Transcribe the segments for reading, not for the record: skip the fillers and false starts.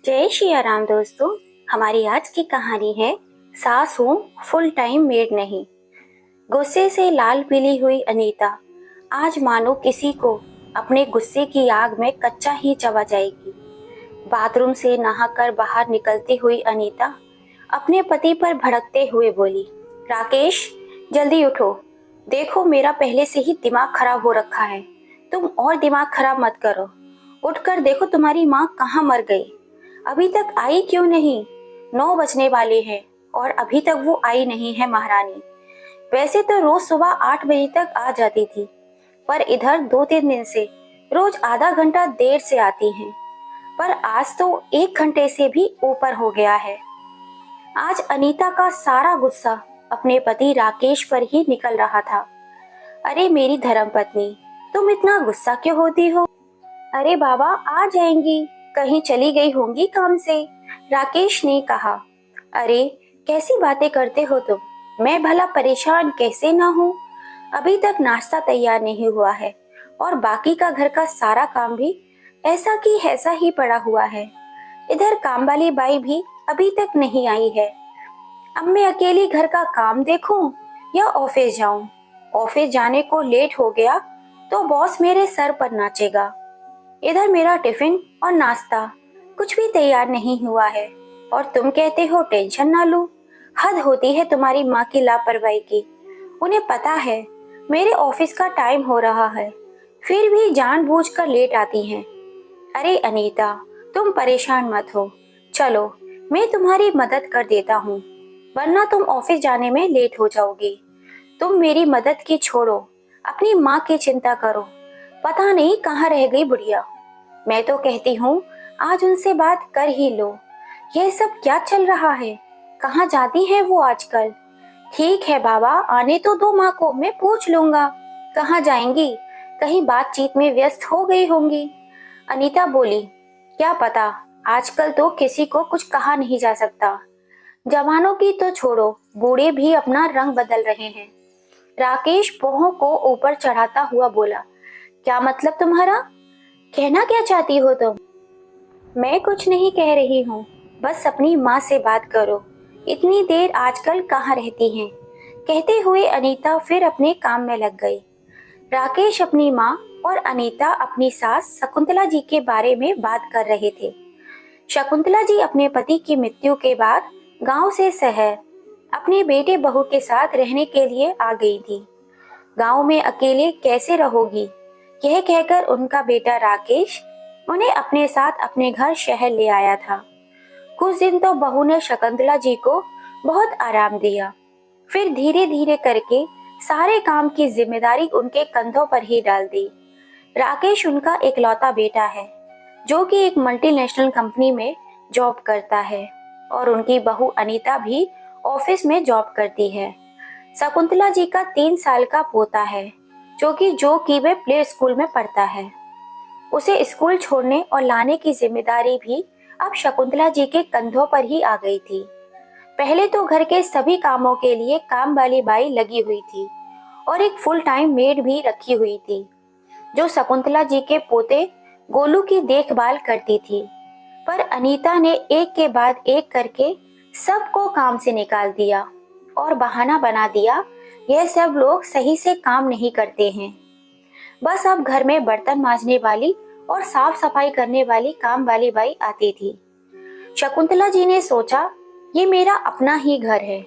जय श्री राम दोस्तों। हमारी आज की कहानी है सास हूँ फुल टाइम मेड नहीं। गुस्से से लाल पीली हुई अनीता आज मानो किसी को अपने गुस्से की आग में कच्चा ही चबा जाएगी। बाथरूम से नहाकर बाहर निकलती हुई अनीता अपने पति पर भड़कते हुए बोली, राकेश जल्दी उठो, देखो मेरा पहले से ही दिमाग खराब हो रखा है, तुम और दिमाग खराब मत करो। उठकर देखो तुम्हारी माँ कहाँ मर गई, अभी तक आई क्यों नहीं? 9 बजने वाले हैं और अभी तक वो आई नहीं है महारानी। वैसे तो रोज सुबह 8 बजे तक आ जाती थी, पर इधर 2-3 दिन से रोज आधा घंटा देर से आती हैं, पर आज तो 1 घंटे से भी ऊपर हो गया है। आज अनीता का सारा गुस्सा अपने पति राकेश पर ही निकल रहा था। अरे मेरी धर्मपत्नी, तुम इतना गुस्सा क्यों होती हो? अरे बाबा आ जाएंगी, कहीं चली गई होंगी काम से, राकेश ने कहा। अरे कैसी बातें करते हो तुम, मैं भला परेशान कैसे ना हूँ? अभी तक नाश्ता तैयार नहीं हुआ है और बाकी का घर का सारा काम भी ऐसा की ऐसा ही पड़ा हुआ है। इधर काम वाली बाई भी अभी तक नहीं आई है। अब मैं अकेली घर का काम देखूं या ऑफिस जाऊं? ऑफिस जाने को लेट हो गया तो बॉस मेरे सर पर नाचेगा। इधर मेरा टिफिन और नाश्ता कुछ भी तैयार नहीं हुआ है और तुम कहते हो टेंशन ना लो। हद होती है तुम्हारी माँ की लापरवाही की। उन्हें पता है मेरे ऑफिस का टाइम हो रहा है, फिर भी जानबूझकर लेट आती हैं। अरे अनीता, तुम परेशान मत हो, चलो मैं तुम्हारी मदद कर देता हूँ, वरना तुम ऑफिस जाने में लेट हो जाओगी। तुम मेरी मदद की छोड़ो, अपनी माँ की चिंता करो। पता नहीं कहाँ रह गई बुढ़िया। मैं तो कहती हूँ आज उनसे बात कर ही लो। यह सब क्या चल रहा है? कहाँ जाती है वो आजकल? ठीक है बाबा, आने तो दो माँ को, मैं पूछ लूंगा कहाँ जाएंगी, कहीं बातचीत में व्यस्त हो गई होंगी। अनीता बोली, क्या पता, आजकल तो किसी को कुछ कहा नहीं जा सकता। जवानों की तो छोड़ो, बूढ़े भी अपना रंग बदल रहे हैं। राकेश पोहों को ऊपर चढ़ाता हुआ बोला, क्या मतलब तुम्हारा? कहना क्या चाहती हो तुम? मैं कुछ नहीं कह रही हूँ, बस अपनी माँ से बात करो, इतनी देर आजकल कहाँ रहती हैं? कहते हुए अनीता फिर अपने काम में लग गई। राकेश अपनी माँ और अनीता अपनी सास शकुंतला जी के बारे में बात कर रहे थे। शकुंतला जी अपने पति की मृत्यु के बाद गांव से शहर अपने बेटे बहू के साथ रहने के लिए आ गई थी। गांव में अकेले कैसे रहोगी, यह कहकर उनका बेटा राकेश उन्हें अपने साथ अपने घर शहर ले आया था। कुछ दिन तो बहू ने शकुंतला जी को बहुत आराम दिया, फिर धीरे धीरे करके सारे काम की जिम्मेदारी उनके कंधों पर ही डाल दी। राकेश उनका इकलौता बेटा है, जो कि एक मल्टीनेशनल कंपनी में जॉब करता है और उनकी बहू अनीता भी ऑफिस में जॉब करती है। शकुंतला जी का 3 साल का पोता है, जो कि वे प्ले स्कूल में पढ़ता है। उसे स्कूल छोड़ने और लाने की जिम्मेदारी भी अब शकुंतला जी के कंधों पर ही आ गई थी। पहले तो घर के सभी कामों के लिए काम वाली बाई लगी हुई थी और एक फुल टाइम मेड भी रखी हुई थी, जो शकुंतला जी के पोते गोलू की देखभाल करती थी। पर अनीता ने एक के बाद एक करके सबको काम से निकाल दिया और बहाना बना दिया यह सब लोग सही से काम नहीं करते हैं। बस अब घर में बर्तन मांजने वाली और साफ सफाई करने वाली काम वाली बाई आती थी। शकुंतला जी ने सोचा, ये मेरा अपना ही घर है,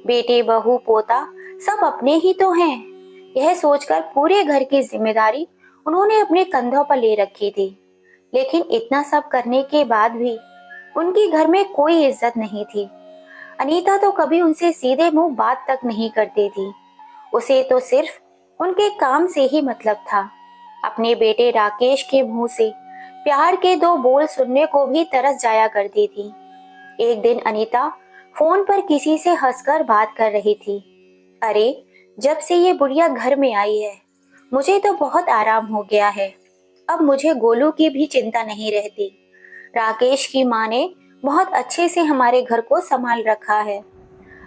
बेटे बहू पोता सब अपने ही तो हैं। यह सोचकर पूरे घर की जिम्मेदारी उन्होंने अपने कंधों पर ले रखी थी। लेकिन इतना सब करने के बाद भी उनकी घर में कोई इज्जत नहीं थी। अनीता तो कभी उनसे सीधे मुंह बात तक नहीं करती थी। उसे तो सिर्फ उनके काम से ही मतलब था। अपने बेटे राकेश के मुंह से प्यार के 2 बोल सुनने को भी तरस जाया करती थी। एक दिन अनीता फोन पर किसी से हंसकर बात कर रही थी। अरे जब से ये बुढ़िया घर में आई है, मुझे तो बहुत आराम हो गया है। अब मुझे गोलू की भी चिंता नहीं रहती। राकेश की माँ ने बहुत अच्छे से हमारे घर को संभाल रखा है।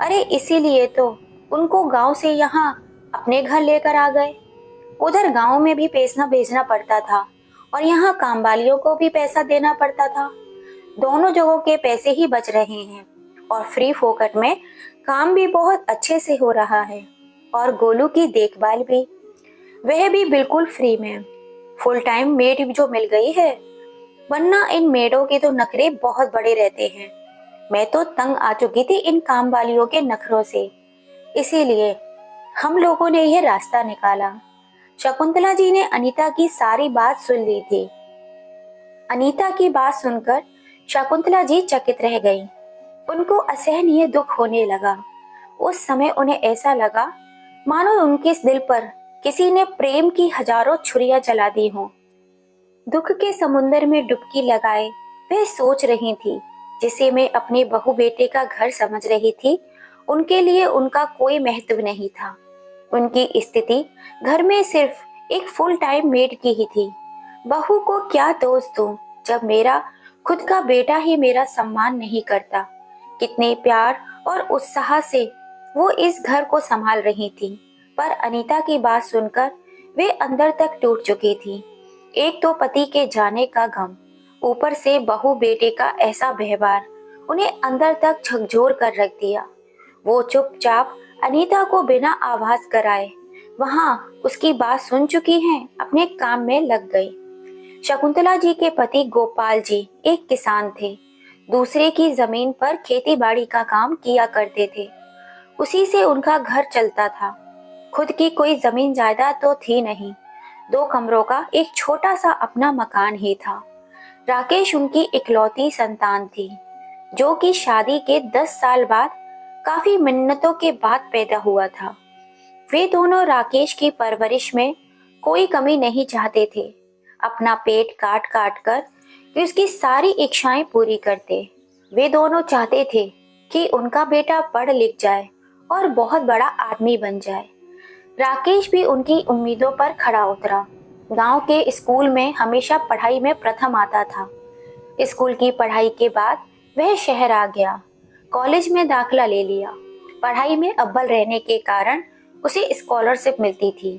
अरे इसीलिए तो उनको गांव से यहाँ अपने घर लेकर आ गए। उधर गांव में भी पैसा भेजना पड़ता था और यहाँ काम वालियों को भी पैसा देना पड़ता था। दोनों जगहों के पैसे ही बच रहे हैं और फ्री फोकट में काम भी बहुत अच्छे से हो रहा है और गोलू की देखभाल भी, वह भी बिल्कुल फ्री में। फुल टाइम मेड जो मिल गई है, वरना इन मेडों के तो नखरे बहुत बड़े रहते हैं। मैं तो तंग आ चुकी थी इन काम वालियों के नखरों से, इसीलिए हम लोगों ने यह रास्ता निकाला। शकुंतला जी ने अनीता की सारी बात सुन ली थी। अनीता की बात सुनकर शकुंतला जी चकित रह गईं। उनको असहनीय दुख होने लगा। उस समय उन्हें ऐसा लगा मानो उनके दिल पर किसी ने प्रेम की हजारों छुरियां चला दी हों। दुख के समुद्र में डुबकी लगाए वह सोच रही थी, जिसे मैं अपने बहू बेटे का घर समझ रही थी, उनके लिए उनका कोई महत्व नहीं था। उनकी स्थिति घर में सिर्फ एक फुल टाइम मेड की ही थी। बहू को क्या दोष दूं जब मेरा खुद का बेटा ही मेरा सम्मान नहीं करता। कितने प्यार और उत्साह से वो इस घर को संभाल रही थी, पर अनीता की बात सुनकर वे अंदर तक टूट चुकी थी। एक तो पति के जाने का गम, ऊपर से बहू बेटे का ऐसा व्यवहार उन्हें अंदर तक झकझोर कर रख दिया। वो चुपचाप अनीता को बिना आवाज कराए वहां उसकी बात सुन चुकी हैं, अपने काम में लग गई। शकुंतला जी के पति गोपाल जी एक किसान थे। दूसरे की जमीन पर खेती बाड़ी का काम किया करते थे। उसी से उनका घर चलता था। खुद की कोई जमीन जायदाद तो थी नहीं। 2 कमरों का एक छोटा सा अपना मकान ही था। राकेश उनकी इकलौती संतान थी, जो कि शादी के 10 साल बाद काफी मिन्नतों के बाद पैदा हुआ था। वे दोनों राकेश की परवरिश में कोई कमी नहीं चाहते थे। अपना पेट काट काट कर वे उसकी सारी इच्छाएं पूरी करते। वे दोनों चाहते थे कि उनका बेटा पढ़ लिख जाए और बहुत बड़ा आदमी बन जाए। राकेश भी उनकी उम्मीदों पर खरा उतरा। गांव के स्कूल में हमेशा पढ़ाई में प्रथम आता था। स्कूल की पढ़ाई के बाद वह शहर आ गया। कॉलेज में दाखिला ले लिया। पढ़ाई में अव्वल रहने के कारण उसे स्कॉलरशिप मिलती थी।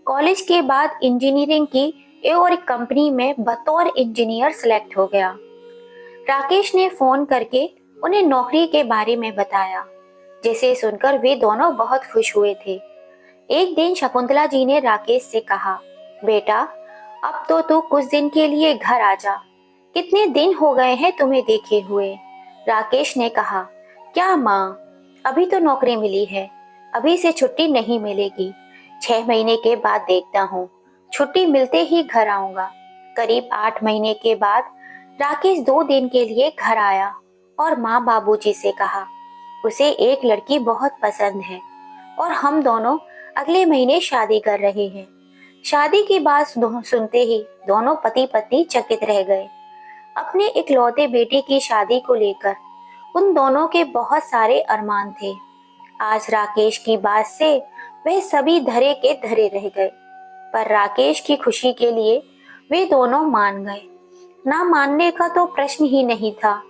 कॉलेज के बाद इंजीनियरिंग की और एक कंपनी में बतौर इंजीनियर सेलेक्ट हो गया। राकेश ने फोन करके उन्हें नौकरी के बारे में बताया, जिसे सुनकर वे दोनों बहुत खुश हुए थे। एक दिन शकुंतला जी ने राकेश से कहा, बेटा अब तो तू कुछ दिन के लिए घर आ जा। कितने दिन हो गए हैं तुम्हें देखे हुए। राकेश ने कहा, क्या माँ, अभी तो नौकरी मिली है, अभी से छुट्टी नहीं मिलेगी। 6 महीने के बाद देखता हूँ, छुट्टी मिलते ही घर आऊंगा। करीब 8 महीने के बाद राकेश 2 दिन के लिए घर आया और माँ बाबूजी से कहा, उसे एक लड़की बहुत पसंद है और हम दोनों अगले महीने शादी कर रहे हैं। शादी की बात सुनते ही दोनों पति पत्नी चकित रह गए। अपने इकलौते बेटे की शादी को लेकर उन दोनों के बहुत सारे अरमान थे। आज राकेश की बात से वह सभी धरे के धरे रह गए, पर राकेश की खुशी के लिए वे दोनों मान गए। ना मानने का तो प्रश्न ही नहीं था,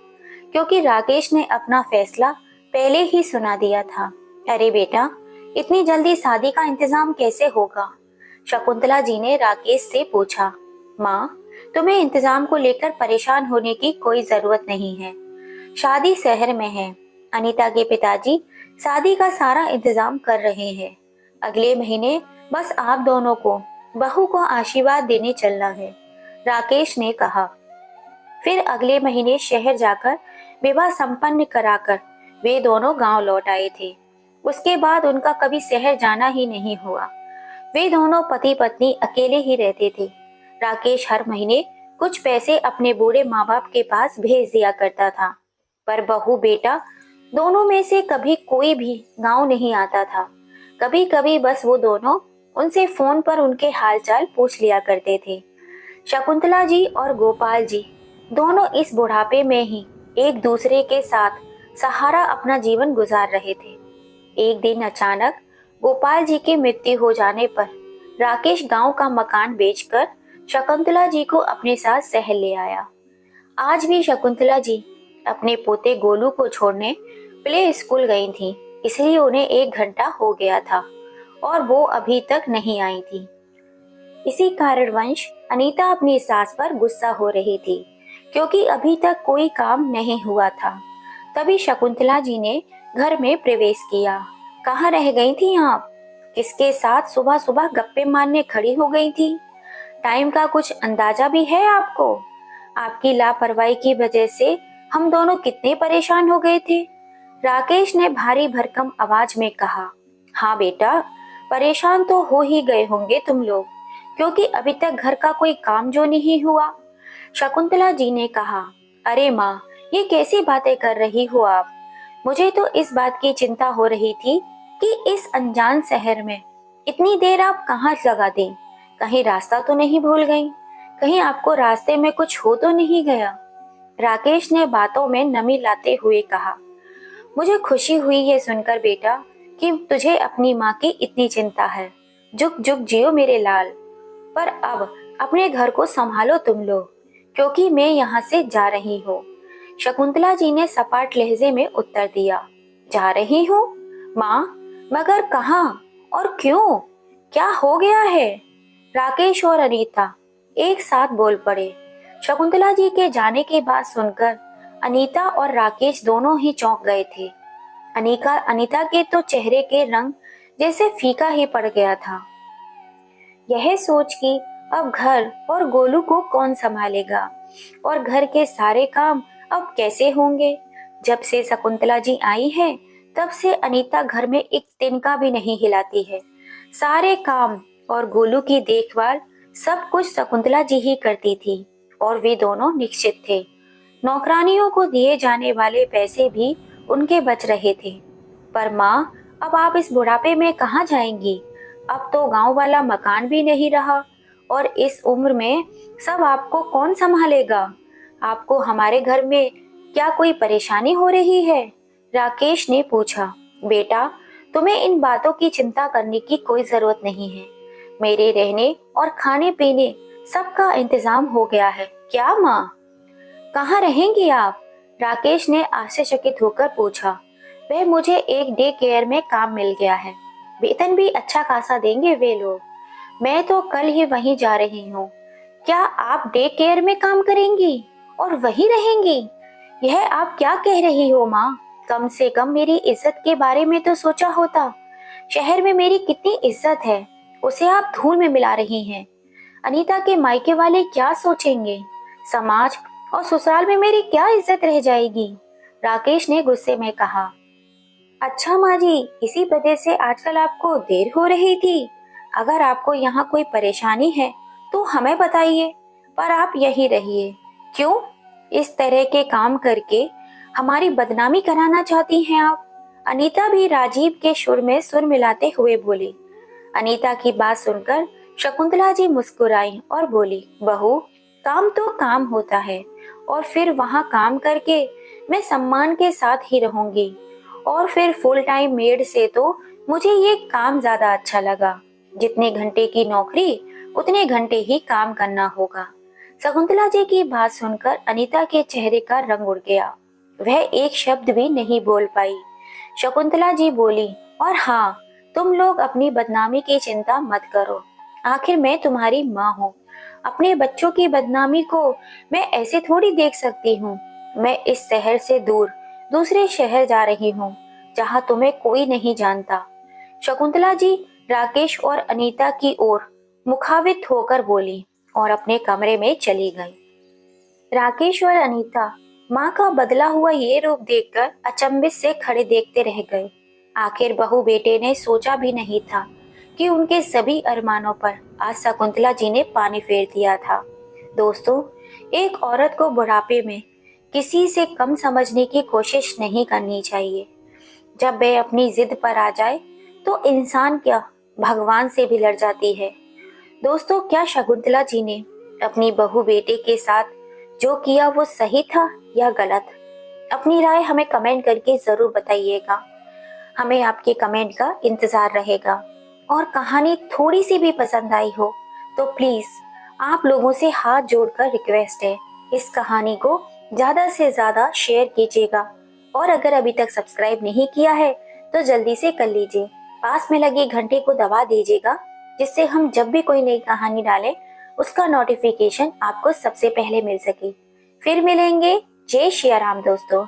क्योंकि राकेश ने अपना फैसला पहले ही सुना दिया था। अरे बेटा, इतनी जल्दी शादी का इंतजाम कैसे होगा? शकुंतला जी ने राकेश से पूछा। माँ, तुम्हें इंतजाम को लेकर परेशान होने की कोई जरूरत नहीं है। शादी शहर में है। अनीता के पिताजी शादी का सारा इंतजाम कर रहे हैं। अगले महीने बस आप दोनों को बहू को आशीर्वाद देने चलना है, राकेश ने कहा। फिर अगले महीने शहर जाकर विवाह संपन्न कराकर वे दोनों गांव लौट आए थे। उसके बाद उनका कभी शहर जाना ही नहीं हुआ। वे दोनों पति पत्नी अकेले ही रहते थे। राकेश हर महीने कुछ पैसे अपने बूढ़े माँ बाप के पास भेज दिया करता था, पर बहू बेटा दोनों में से कभी कोई भी गांव नहीं आता था। कभी कभी बस वो दोनों उनसे फोन पर उनके हालचाल पूछ लिया करते थे। शकुंतला जी और गोपाल जी दोनों इस बुढ़ापे में ही एक दूसरे के साथ सहारा अपना जीवन गुजार रहे थे। एक दिन अचानक गोपाल जी की मृत्यु हो जाने पर राकेश गांव का मकान बेचकर शकुंतला जी को अपने साथ शहर ले आया। आज भी शकुंतला जी अपने पोते गोलू को छोड़ने प्ले स्कूल गई थी, इसलिए उन्हें 1 घंटा हो गया था और वो अभी तक नहीं आई थी। इसी कारणवश अनीता अपनी सास पर गुस्सा हो रही थी क्योंकि अभी तक कोई काम नहीं हुआ था। तभी शकुंतला जी ने घर में प्रवेश किया। कहाँ रह गई थी आप? किसके साथ सुबह सुबह गप्पे मारने खड़ी हो गई थी? टाइम का कुछ अंदाजा भी है आपको? आपकी लापरवाही की वजह से हम दोनों कितने परेशान हो गए थे। राकेश ने भारी भरकम आवाज में कहा। हाँ बेटा, परेशान तो हो ही गए होंगे तुम लोग, क्योंकि अभी तक घर का कोई काम जो नहीं हुआ। शकुंतला जी ने कहा। अरे माँ, ये कैसी बातें कर रही हो आप? मुझे तो इस बात की चिंता हो रही थी कि इस अनजान शहर में इतनी देर आप कहाँ लगा दी? कहीं रास्ता तो नहीं भूल गई? कहीं आपको रास्ते में कुछ हो तो नहीं गया? राकेश ने बातों में नमी लाते हुए कहा। मुझे खुशी हुई ये सुनकर बेटा कि तुझे अपनी माँ की इतनी चिंता है। जुग जुग जियो मेरे लाल। पर अब अपने घर को संभालो तुम लोग, क्योंकि मैं यहाँ से जा रही हूँ। शकुंतला जी ने सपाट लहजे में उत्तर दिया। जा रही हूँ? माँ, मगर कहाँ और क्यों? क्या हो गया है? राकेश और अनीता एक साथ बोल पड़े। शकुंतला जी के जाने की बात सुनकर अनीता और राकेश दोनों ही चौंक गए थे। अनीता के तो चेहरे के रंग जैसे फीका ही पड़ गया था। यह सोच कि अब घर और गोलू को कौन संभालेगा और घर के सारे काम अब कैसे होंगे। जब से शकुंतला जी आई है, तब से अनीता घर में एक तिनका भी नहीं हिलाती है। सारे काम और गोलू की देखभाल सब कुछ शकुंतला जी ही करती थी और वे दोनों निश्चित थे। नौकरानियों को दिए जाने वाले पैसे भी उनके बच रहे थे। पर माँ, अब आप इस बुढ़ापे में कहाँ जाएंगी? अब तो गांव वाला मकान भी नहीं रहा और इस उम्र में सब आपको कौन संभालेगा? आपको हमारे घर में क्या कोई परेशानी हो रही है? राकेश ने पूछा। बेटा, तुम्हें इन बातों की चिंता करने की कोई जरूरत नहीं है। मेरे रहने और खाने पीने सबका इंतजाम हो गया है। क्या माँ? कहाँ रहेंगी आप? राकेश ने आश्चर्यचकित होकर पूछा। वह मुझे एक डे केयर में काम मिल गया है। वेतन भी अच्छा खासा देंगे वे लोग। मैं तो कल ही वहीं जा रही हूँ। क्या आप डे केयर में काम करेंगी और वहीं रहेंगी? यह आप क्या कह रही हो माँ? कम से कम मेरी इज्जत के बारे में तो सोचा होता। शहर में मेरी कितनी इज्जत है, उसे आप धूल में मिला रही हैं। अनीता के मायके वाले क्या सोचेंगे? समाज और ससुराल में मेरी क्या इज्जत रह जाएगी? राकेश ने गुस्से में कहा। अच्छा माँ जी, इसी वजह से आजकल आपको देर हो रही थी। अगर आपको यहाँ कोई परेशानी है तो हमें बताइए, पर आप यहीं रहिए। क्यों? इस तरह के काम करके हमारी बदनामी कराना चाहती हैं आप? अनीता भी राजीव के सुर में सुर मिलाते हुए बोली। अनीता की बात सुनकर शकुंतला जी मुस्कुराई और बोली, बहू, काम तो काम होता है और फिर वहाँ काम करके मैं सम्मान के साथ ही रहूंगी। और फिर फुल टाइम मेड से तो मुझे ये काम ज्यादा अच्छा लगा। जितने घंटे की नौकरी उतने घंटे ही काम करना होगा। शकुंतला जी की बात सुनकर अनीता के चेहरे का रंग उड़ गया। वह एक शब्द भी नहीं बोल पाई। शकुंतला जी बोली, और हाँ, तुम लोग अपनी बदनामी की चिंता मत करो। आखिर मैं तुम्हारी माँ हूँ। अपने बच्चों की बदनामी को मैं ऐसे थोड़ी देख सकती हूँ। मैं इस शहर से दूर दूसरे शहर जा रही हूँ, जहाँ तुम्हें कोई नहीं जानता। शकुंतला जी राकेश और अनीता की ओर मुखावित होकर बोली और अपने कमरे में चली गई। राकेश और अनीता माँ का बदला हुआ ये रूप देखकर अचंभित से खड़े देखते रह गए। आखिर बहू बेटे ने सोचा भी नहीं था कि उनके सभी अरमानों पर आज शकुंतला जी ने पानी फेर दिया था। दोस्तों, एक औरत को बुढ़ापे में किसी से कम समझने की कोशिश नहीं करनी चाहिए। जब वह अपनी जिद पर आ जाए तो इंसान क्या, भगवान से भी लड़ जाती है। दोस्तों, क्या शकुंतला जी ने अपनी बहू बेटे के साथ जो किया वो सही था या गलत? अपनी राय हमें कमेंट करके जरूर बताइएगा। हमें आपके कमेंट का इंतजार रहेगा। और कहानी थोड़ी सी भी पसंद आई हो तो प्लीज आप लोगों से हाथ जोड़कर रिक्वेस्ट है, इस कहानी को ज्यादा से ज्यादा शेयर कीजिएगा। और अगर अभी तक सब्सक्राइब नहीं किया है तो जल्दी से कर लीजिए। पास में लगे घंटे को दबा दीजिएगा, जिससे हम जब भी कोई नई कहानी डालें उसका नोटिफिकेशन आपको सबसे पहले मिल सके। फिर मिलेंगे। जय श्री राम दोस्तों।